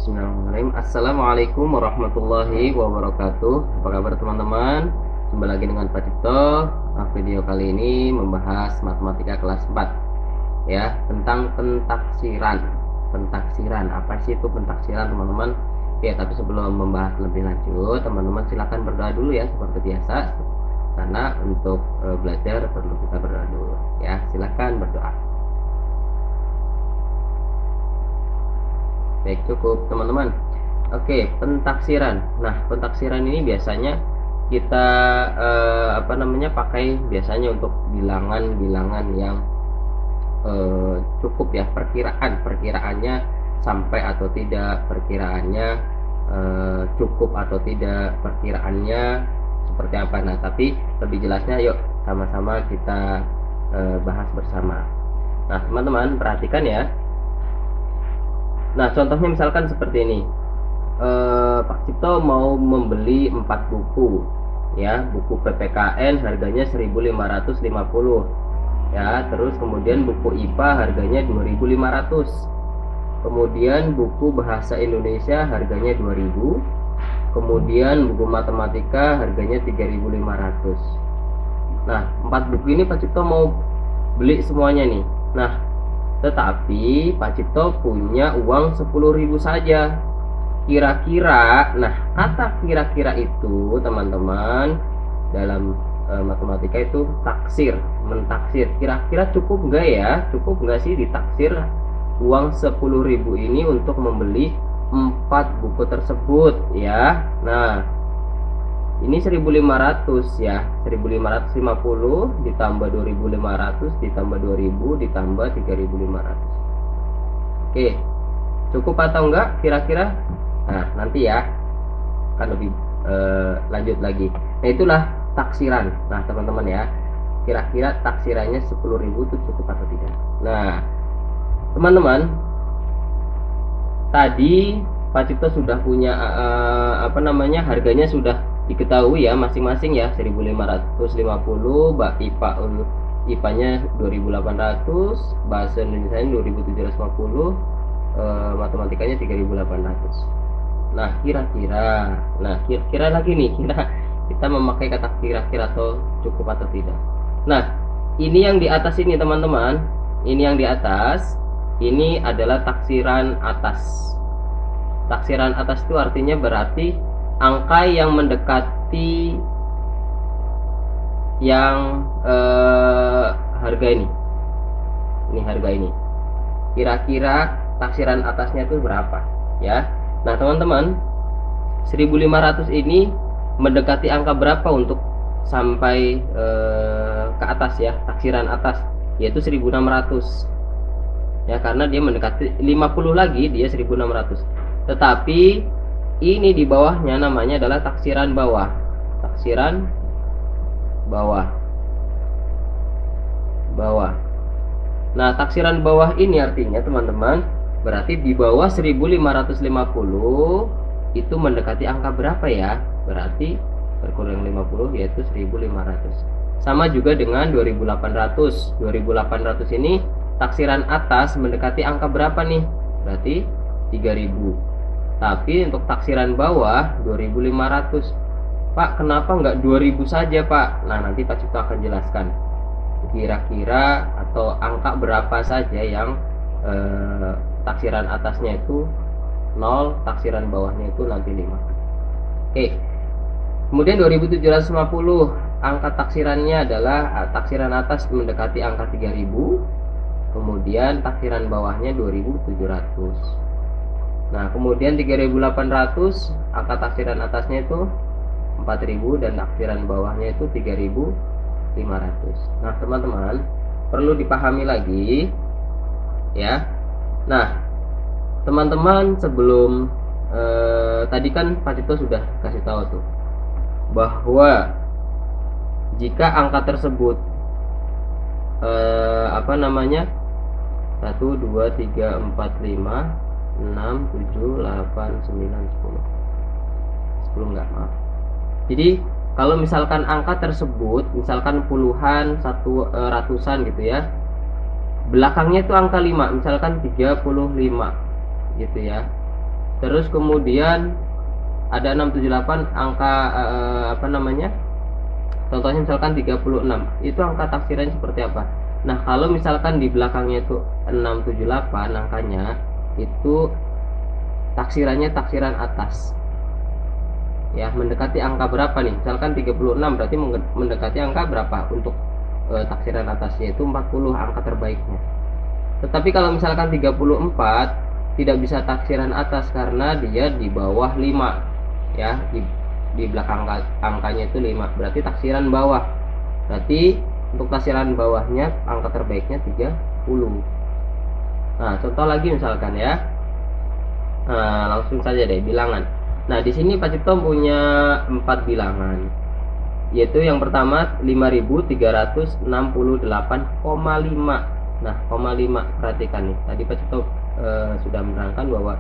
Bismillahirrahmanirrahim. Assalamualaikum warahmatullahi wabarakatuh. Apa kabar teman-teman? Jumpa lagi dengan Pak Cipto. Video kali ini membahas matematika kelas 4 ya, tentang pentaksiran. Pentaksiran, apa sih itu pentaksiran teman-teman? Oke, tapi sebelum membahas lebih lanjut, teman-teman silakan berdoa dulu ya seperti biasa. Karena untuk belajar perlu kita berdoa dulu ya. Silakan berdoa. Baik, cukup teman-teman. Oke, pentaksiran. Nah, pentaksiran ini biasanya kita pakai biasanya untuk bilangan-bilangan yang cukup ya, perkiraannya sampai atau tidak, perkiraannya cukup atau tidak, perkiraannya seperti apa. Nah, tapi lebih jelasnya yuk sama-sama kita bahas bersama. Nah, teman-teman perhatikan ya. Nah, contohnya misalkan seperti ini. Pak Cipto mau membeli 4 buku ya, buku PPKN harganya 1.550 ya, terus kemudian buku IPA harganya 2.500, kemudian buku bahasa Indonesia harganya 2.000, kemudian buku matematika harganya 3.500. Nah, 4 buku ini Pak Cipto mau beli semuanya nih. Nah, tetapi Pak Cipto punya uang 10.000 saja. Kira-kira, nah kata kira-kira itu teman-teman dalam matematika itu taksir, mentaksir. Kira-kira cukup enggak ya? Cukup enggak sih ditaksir uang 10.000 ini untuk membeli 4 buku tersebut ya? Nah, ini 1.500 ya, 1.550 ditambah 2.500 ditambah 2.000 ditambah 3.500. Oke, cukup atau enggak kira-kira? Nah, nanti ya akan lebih lanjut lagi. Nah, itulah taksiran. Nah, teman-teman ya, kira-kira taksirannya 10.000 itu cukup atau tidak? Nah, teman-teman, tadi Pak Cipto sudah punya harganya sudah diketahui ya masing-masing ya, 1.550, IPA-nya 2.800, bahasa Indonesia 2.750, matematikanya 3.800. Nah, kira-kira lagi nih, kita memakai kata kira-kira atau cukup atau tidak. Nah, ini yang di atas ini teman-teman, ini yang di atas ini adalah taksiran atas. Taksiran atas itu artinya berarti angka yang mendekati yang harga ini. Ini harga ini. Kira-kira taksiran atasnya itu berapa ya? Nah, teman-teman, 1.500 ini mendekati angka berapa untuk sampai ke atas ya, taksiran atas, yaitu 1.600 ya, karena dia mendekati 50 lagi, dia 1.600. Tetapi ini di bawahnya namanya adalah taksiran bawah. Taksiran bawah. Nah, taksiran bawah ini artinya teman-teman, berarti di bawah 1.550 itu mendekati angka berapa ya? Berarti berkurang 50 yaitu 1.500. Sama juga dengan 2.800. 2.800 ini taksiran atas mendekati angka berapa nih? Berarti 3.000. Tapi untuk taksiran bawah 2.500. Pak, kenapa enggak 2.000 saja, Pak? Nah, nanti Pak Cipto akan jelaskan kira-kira atau angka berapa saja yang taksiran atasnya itu 0, taksiran bawahnya itu nanti 5. Oke. Kemudian 2.750, angka taksirannya adalah taksiran atas mendekati angka 3.000, kemudian taksiran bawahnya 2.700. Nah, kemudian 3.800, angka taksiran atasnya itu 4.000 dan taksiran bawahnya itu 3.500. Nah, teman-teman, perlu dipahami lagi ya. Nah, teman-teman, sebelum tadi kan Pak Cipto sudah kasih tahu tuh bahwa jika angka tersebut 1, 2, 3, 4, 5, 6, 7, 8, 9, 10 enggak, maaf. Jadi kalau misalkan angka tersebut misalkan puluhan, ratusan gitu ya, belakangnya itu angka 5, misalkan 35 gitu ya. Terus kemudian ada 678 angka apa namanya, contohnya misalkan 36, itu angka taksirannya seperti apa? Nah, kalau misalkan di belakangnya itu 678 angkanya, itu taksirannya taksiran atas, ya, mendekati angka berapa nih? Misalkan 36 berarti mendekati angka berapa untuk taksiran atasnya itu 40, angka terbaiknya. Tetapi kalau misalkan 34 tidak bisa taksiran atas karena dia di bawah 5, ya, di belakang angkanya itu 5, berarti taksiran bawah. Berarti untuk taksiran bawahnya angka terbaiknya 30. Nah, contoh lagi misalkan ya. Nah, langsung saja deh bilangan. Nah, di sini Pak Cipto punya 4 bilangan. Yaitu yang pertama 5368,5. Nah, 0,5, perhatikan nih. Tadi Pak Cipto sudah menerangkan bahwa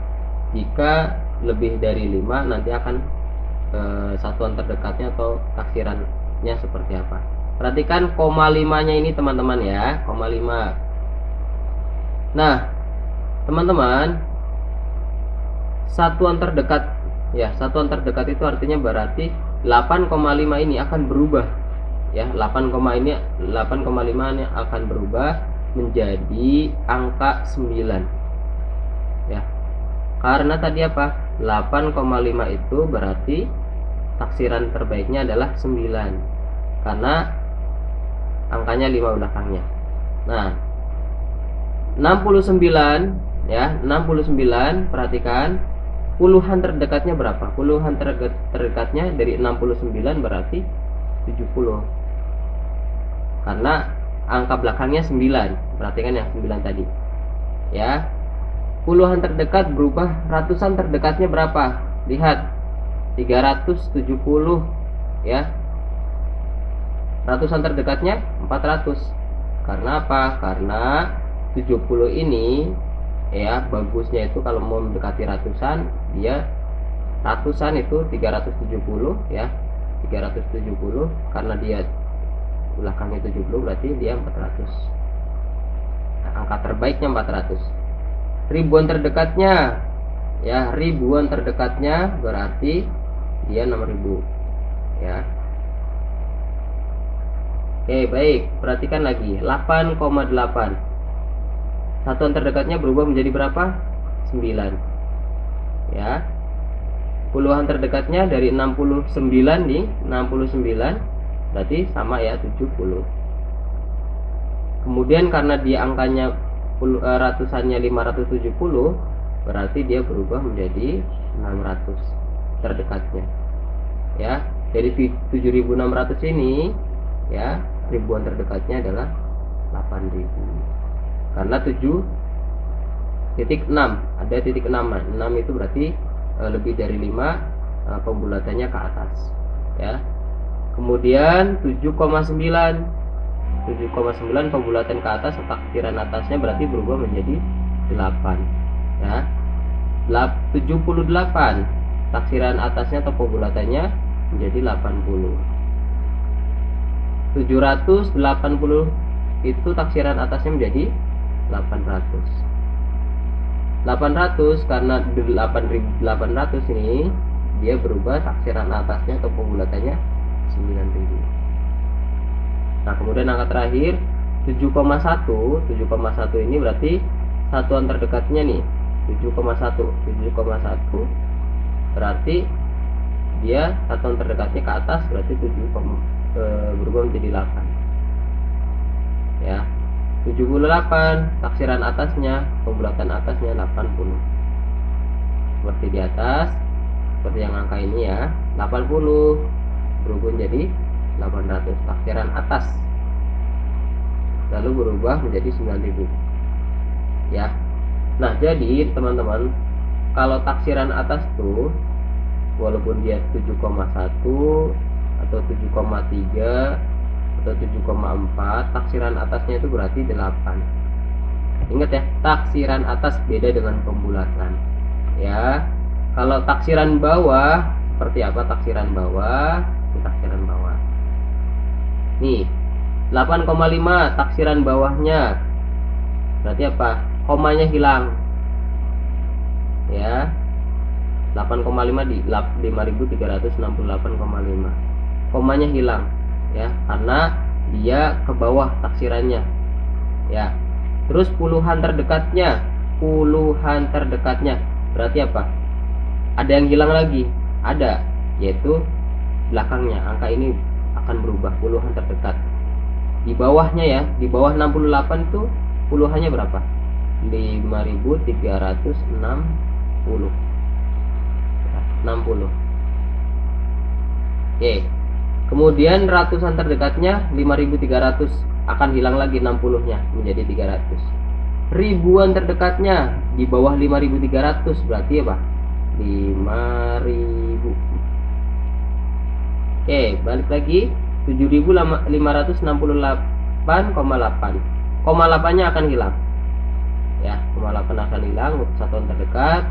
jika lebih dari 5 nanti akan satuan terdekatnya atau taksirannya seperti apa. Perhatikan 0,5 nya ini teman-teman ya, 0,5. Nah, teman-teman, satuan terdekat ya, satuan terdekat itu artinya berarti 8,5 ini akan berubah ya, 8, ini 8,5 ini akan berubah menjadi angka 9 ya. Karena tadi apa? 8,5 itu berarti taksiran terbaiknya adalah 9 karena angkanya 5 belakangnya. Nah, 69 ya, 69, perhatikan puluhan terdekatnya berapa? Puluhan terdekatnya dari 69 berarti 70. Karena angka belakangnya 9. Perhatikan yang 9 tadi. Ya. Puluhan terdekat berubah ratusan terdekatnya berapa? Lihat. 370 ya. Ratusan terdekatnya 400. Karena apa? Karena 70 ini ya, bagusnya itu kalau mau mendekati ratusan, dia ratusan itu 370 ya, 370 karena dia belakangnya 70 berarti dia 400. Nah, angka terbaiknya 400. Ribuan terdekatnya ya, ribuan terdekatnya berarti dia 6000 ya. Oke, baik, perhatikan lagi 8,8. Satuan terdekatnya berubah menjadi berapa? 9 ya. Puluhan terdekatnya dari 69 nih, 69 berarti sama ya, 70. Kemudian karena dia angkanya ratusannya 570 berarti dia berubah menjadi 600 terdekatnya ya. Dari 7600 ini ya, ribuan terdekatnya adalah 8000 karena 7,6 ada titik 6. 6 itu berarti lebih dari 5 pembulatannya ke atas ya. Kemudian 7,9 pembulatan ke atas, taksiran atasnya berarti berubah menjadi 8 ya. 78 taksiran atasnya atau pembulatannya menjadi 80. 780 itu taksiran atasnya menjadi 800. 800 karena 8.800 ini dia berubah taksiran atasnya atau pembulatannya 9.000. Nah, kemudian angka terakhir 7,1. 7,1 ini berarti satuan terdekatnya nih 7,1. 7,1 berarti dia satuan terdekatnya ke atas berarti 7 berubah menjadi 8 ya. 78 taksiran atasnya, pembulatan atasnya 80 seperti di atas, seperti yang angka ini ya. 80 berubah menjadi 800 taksiran atas, lalu berubah menjadi 9.000 ya. Nah, jadi teman-teman, kalau taksiran atas tuh walaupun dia 7,1 atau 7,3 atau 7,4, taksiran atasnya itu berarti 8. Ingat ya, taksiran atas beda dengan pembulatan ya. Kalau taksiran bawah seperti apa? Taksiran bawah, ini taksiran bawah nih 8,5 taksiran bawahnya berarti apa? Komanya hilang ya. 8,5 di 5368,5. Komanya hilang ya, karena dia ke bawah taksirannya ya. Terus puluhan terdekatnya berarti apa? Ada yang hilang lagi, ada, yaitu belakangnya. Angka ini akan berubah, puluhan terdekat. Di bawahnya ya, di bawah 68 tuh puluhannya berapa? 5360. Oke. Kemudian ratusan terdekatnya 5300, akan hilang lagi 60-nya menjadi 300. Ribuan terdekatnya di bawah 5300 berarti apa? 5000. Oke, balik lagi 7568,8. Koma 8-nya akan hilang. Ya, koma 8 akan hilang untuk satuan terdekat.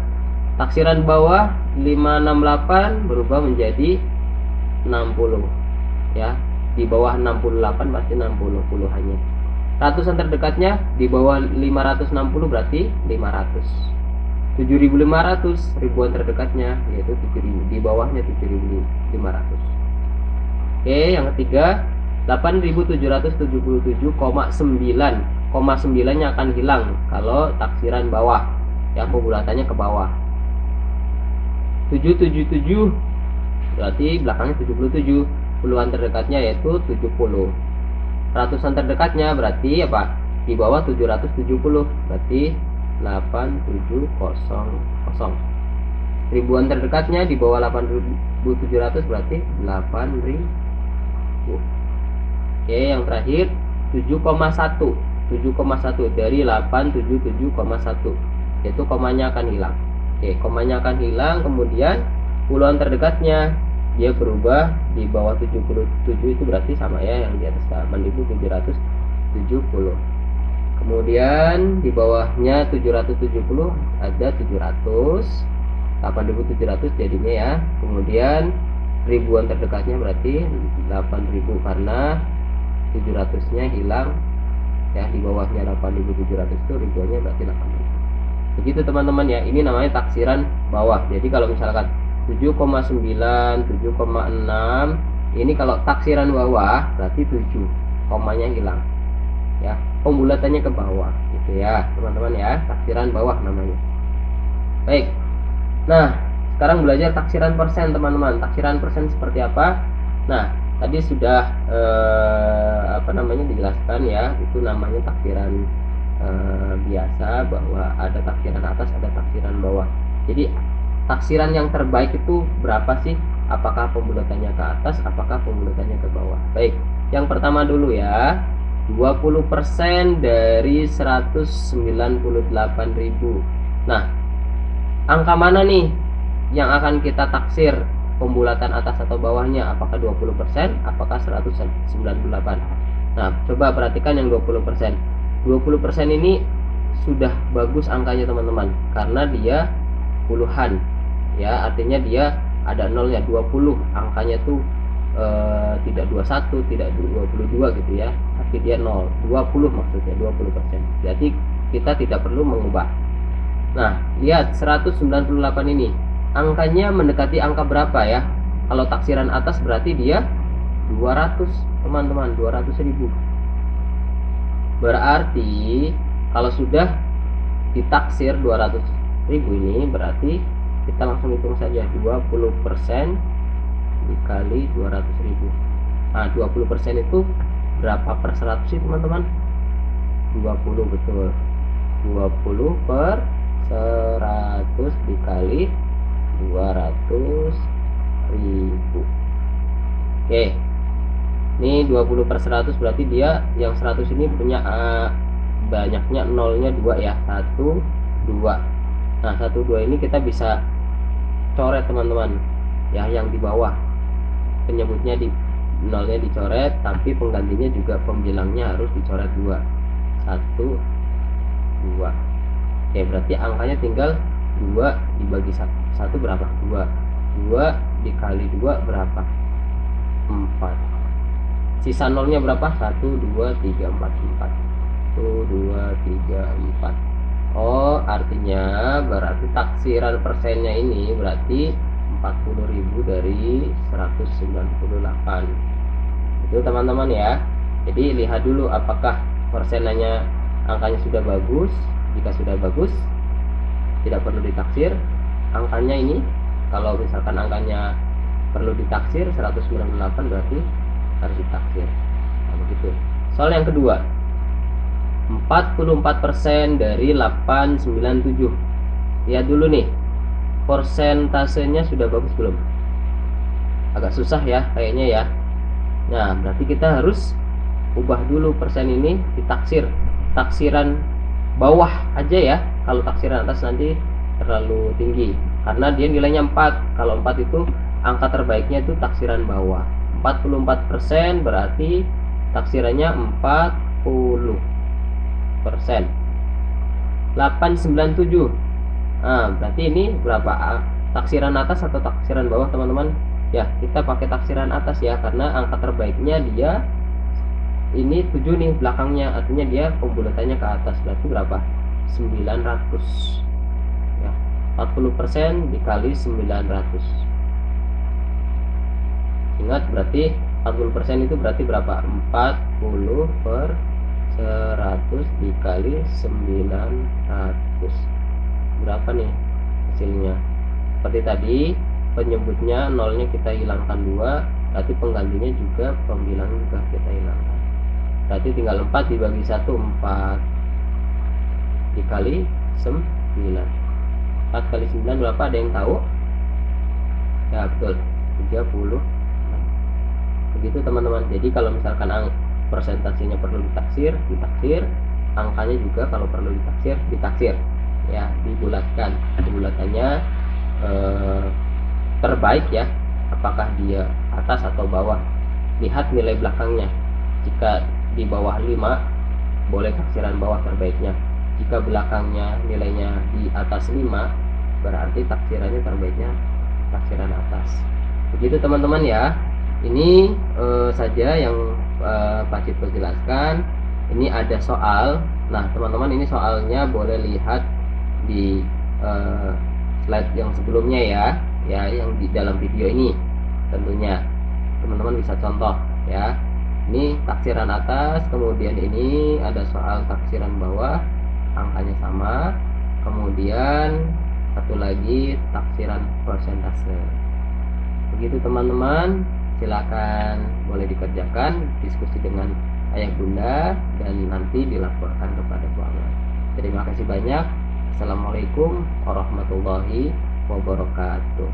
Taksiran bawah 568 berubah menjadi 60 ya. Di bawah 68 pasti 60 puluhannya. Ratusan terdekatnya di bawah 560 berarti 500. 7500 ribuan terdekatnya yaitu 7000, di bawahnya 7500. Oke, yang ketiga 8777,9. 9-nya akan hilang kalau taksiran bawah ya, pembulatannya ke bawah. 777 berarti belakangnya 77, puluhan terdekatnya yaitu 70. Ratusan terdekatnya berarti apa? Di bawah 770 berarti 8700. Ribuan terdekatnya di bawah 8700 berarti 8000. Oke, yang terakhir 7,1 dari 877,1, yaitu komanya akan hilang. Oke, komanya akan hilang. Kemudian puluhan terdekatnya dia berubah di bawah 77, itu berarti sama ya yang di atas 8770. Kemudian di bawahnya 770 ada 700, 8700 jadinya ya. Kemudian ribuan terdekatnya berarti 8000 karena 700-nya hilang ya. Di bawahnya 8700 itu ribuannya berarti 8000. Begitu teman-teman ya, ini namanya taksiran bawah. Jadi kalau misalkan 7,9, 7,6, ini kalau taksiran bawah berarti 7, komanya hilang ya, pembulatannya ke bawah gitu ya teman-teman ya, taksiran bawah namanya. Baik, nah sekarang belajar taksiran persen teman-teman. Taksiran persen seperti apa? Nah tadi sudah dijelaskan ya, itu namanya taksiran biasa, bahwa ada taksiran atas, ada taksiran bawah. Jadi taksiran yang terbaik itu berapa sih? Apakah pembulatannya ke atas, apakah pembulatannya ke bawah? Baik, yang pertama dulu ya, 20% dari 198.000. Nah, angka mana nih yang akan kita taksir pembulatan atas atau bawahnya? Apakah 20%, apakah 198? Nah, coba perhatikan yang 20%. 20% ini sudah bagus angkanya teman-teman, karena dia puluhan ya, artinya dia ada nolnya 20, angkanya tuh tidak 21, tidak 22 gitu ya, tapi dia 0, 20 maksudnya 20%. Jadi kita tidak perlu mengubah. Nah, lihat 198 ini angkanya mendekati angka berapa ya? Kalau taksiran atas berarti dia 200 teman-teman, 200.000. Berarti kalau sudah ditaksir 200.000 ini berarti kita langsung hitung saja 20% dikali 200.000. Nah 20% itu berapa per 100 sih teman-teman? 20, betul. 20 per 100 dikali 200.000. Oke, ini 20 per 100 berarti dia yang 100 ini punya banyaknya nolnya 2 ya, 1, 2. Nah 1, 2 ini kita bisa coret teman-teman ya, yang di bawah penyebutnya di nolnya dicoret, tapi penggantinya juga pembilangnya harus dicoret 2, 1, 2. Oke, berarti angkanya tinggal 2 dibagi 1 berapa? 2 dikali 2 berapa? 4. Sisa nolnya berapa? 1, 2, 3, 4, 4. 1, 2, 3, 4. Oh, artinya berarti taksiran persennya ini berarti 40.000 dari 198. Itu teman-teman ya. Jadi lihat dulu apakah persenanya angkanya sudah bagus. Jika sudah bagus, tidak perlu ditaksir angkanya ini. Kalau misalkan angkanya perlu ditaksir 198 berarti harus ditaksir. Nah, begitu. Soal yang kedua, 44% dari 897. Lihat dulu nih, persentasenya sudah bagus belum? Agak susah ya kayaknya ya. Nah, berarti kita harus ubah dulu persen ini ditaksir. Taksiran bawah aja ya. Kalau taksiran atas nanti terlalu tinggi karena dia nilainya 4. Kalau 4 itu angka terbaiknya itu taksiran bawah. 44% berarti taksirannya 40%. 897. Nah, berarti ini berapa? Taksiran atas atau taksiran bawah, teman-teman? Ya, kita pakai taksiran atas ya, karena angka terbaiknya dia ini 7 nih belakangnya, artinya dia pembulatannya ke atas. Berarti berapa? 900. Ya, 40% dikali 900. Ingat, berarti 40% itu berarti berapa? 40 per 100 dikali 900. Berapa nih hasilnya? Seperti tadi, penyebutnya nolnya kita hilangkan 2, berarti penggantinya juga pembilang juga kita hilangkan. Berarti tinggal 4 dibagi 1, 4 dikali 9. 4 kali 9 berapa? Ada yang tahu? Ya betul, 30. Begitu teman-teman. Jadi kalau misalkan persentasenya perlu ditaksir, angkanya juga kalau perlu ditaksir ya, dibulatkan. Bulatannya terbaik ya, apakah dia atas atau bawah. Lihat nilai belakangnya. Jika di bawah 5 boleh taksiran bawah terbaiknya. Jika belakangnya nilainya di atas 5 berarti taksirannya terbaiknya taksiran atas. Begitu teman-teman ya. Ini saja yang Pak Cipto jelaskan. Ini ada soal. Nah teman-teman, ini soalnya boleh lihat di slide yang sebelumnya ya, yang di dalam video ini. Tentunya teman-teman bisa contoh ya. Ini taksiran atas, kemudian ini ada soal taksiran bawah, angkanya sama, kemudian satu lagi taksiran persentase. Begitu teman-teman. Silakan boleh dikerjakan, diskusi dengan ayah bunda, dan nanti dilaporkan kepada keuangan. Terima kasih banyak. Assalamualaikum warahmatullahi wabarakatuh.